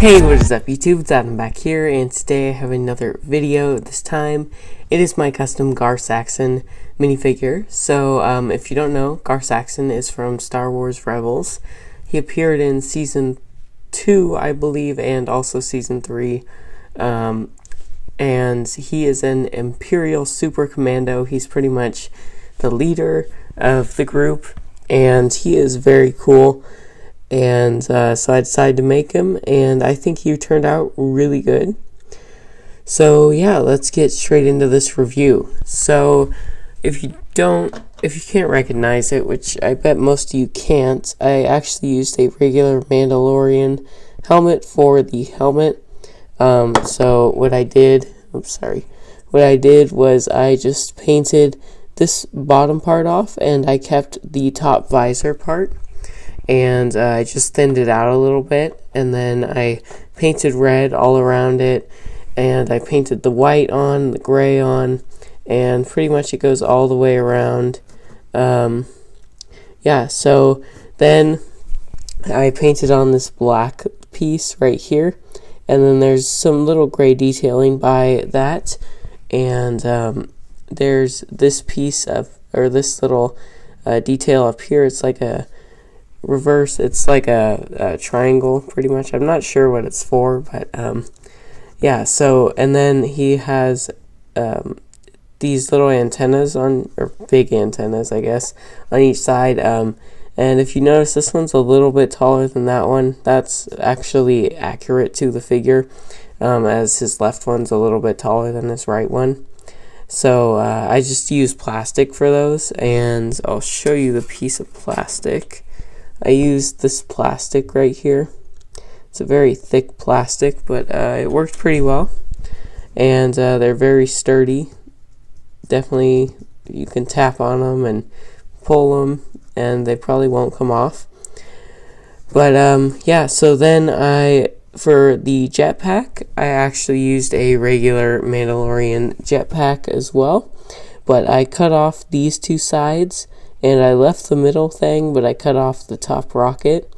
Hey, what is up YouTube? It's Adam back here, and today I have another video. This time it is my custom Gar Saxon minifigure. So if you don't know, Gar Saxon is from Star Wars Rebels. He appeared in season 2, I believe, and also season 3. And he is an Imperial super commando. He's pretty much the leader of the group, and he is very cool. And so I decided to make him, and I think he turned out really good. So yeah, let's get straight into this review. So if you can't recognize it, which I bet most of you can't, I actually used a regular Mandalorian helmet for the helmet. So what I did was I just painted this bottom part off, and I kept the top visor part. And I just thinned it out a little bit, and then I painted red all around it, and I painted the white on, the gray on, and pretty much it goes all the way around. Yeah, so then I painted on this black piece right here, and then there's some little gray detailing by that, and there's this piece this little detail up here. It's like a reverse, it's like a triangle pretty much. I'm not sure what it's for, but yeah, so and then he has these little antennas or big antennas, I guess, on each side, and if you notice, this one's a little bit taller than that one. That's actually accurate to the figure, as his left one's a little bit taller than his right one. So I just use plastic for those, and I'll show you the piece of plastic. I used this plastic right here. It's a very thick plastic, but it worked pretty well. And they're very sturdy. Definitely, you can tap on them and pull them, and they probably won't come off. But yeah, so then for the jetpack, I actually used a regular Mandalorian jetpack as well. But I cut off these two sides, and I left the middle thing, but I cut off the top rocket.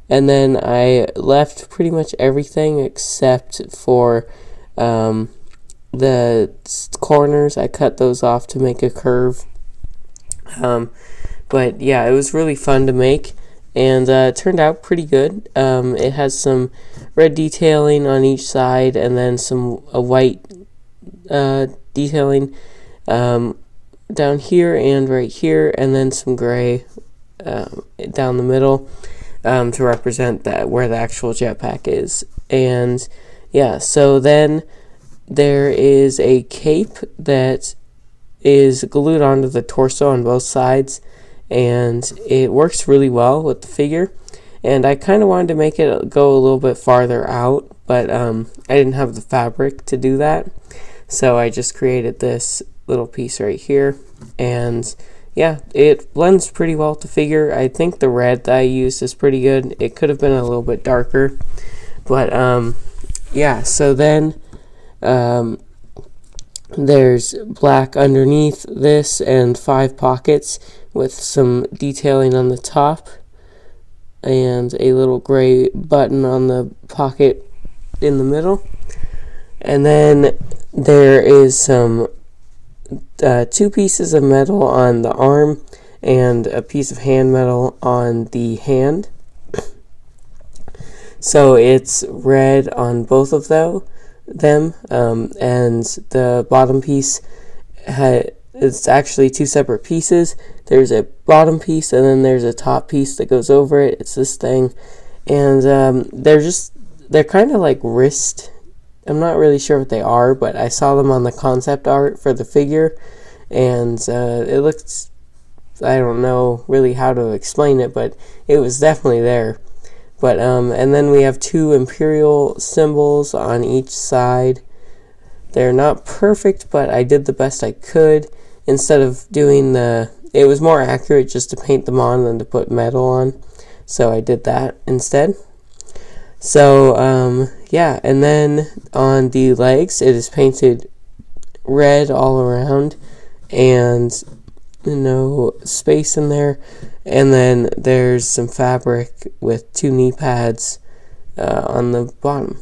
And then I left pretty much everything except for the corners. I cut those off to make a curve. But yeah, it was really fun to make, and it turned out pretty good. It has some red detailing on each side, and then some white detailing down here and right here, and then some gray down the middle to represent that where the actual jetpack is. And yeah, so then there is a cape that is glued onto the torso on both sides, and it works really well with the figure. And I kind of wanted to make it go a little bit farther out, but I didn't have the fabric to do that, so I just created this little piece right here, and yeah, it blends pretty well with the figure. I think the red that I used is pretty good. It could have been a little bit darker, but yeah, so then there's black underneath this and 5 pockets with some detailing on the top, and a little gray button on the pocket in the middle. And then there is some 2 pieces of metal on the arm and a piece of hand metal on the hand. So it's red on both of them, and the bottom piece it's actually 2 separate pieces. There's a bottom piece, and then there's a top piece that goes over it. It's this thing, and they're kind of like wrist. I'm not really sure what they are, but I saw them on the concept art for the figure, and it looked, I don't know really how to explain it, but it was definitely there. But and then we have 2 Imperial symbols on each side. They're not perfect, but I did the best I could. Instead of doing it was more accurate just to paint them on than to put metal on, so I did that instead. So yeah, and then on the legs it is painted red all around, and no space in there. And then there's some fabric with 2 knee pads on the bottom.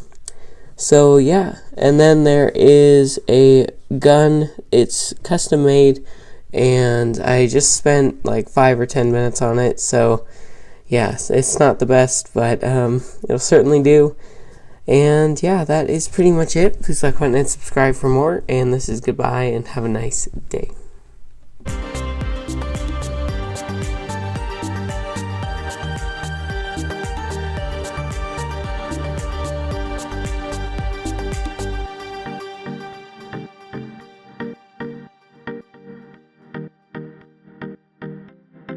So yeah, and then there is a gun. It's custom made, and I just spent like 5 or 10 minutes on it. So yeah, it's not the best, but it'll certainly do. And yeah, that is pretty much it. Please like, comment, and subscribe for more. And this is goodbye, and have a nice day.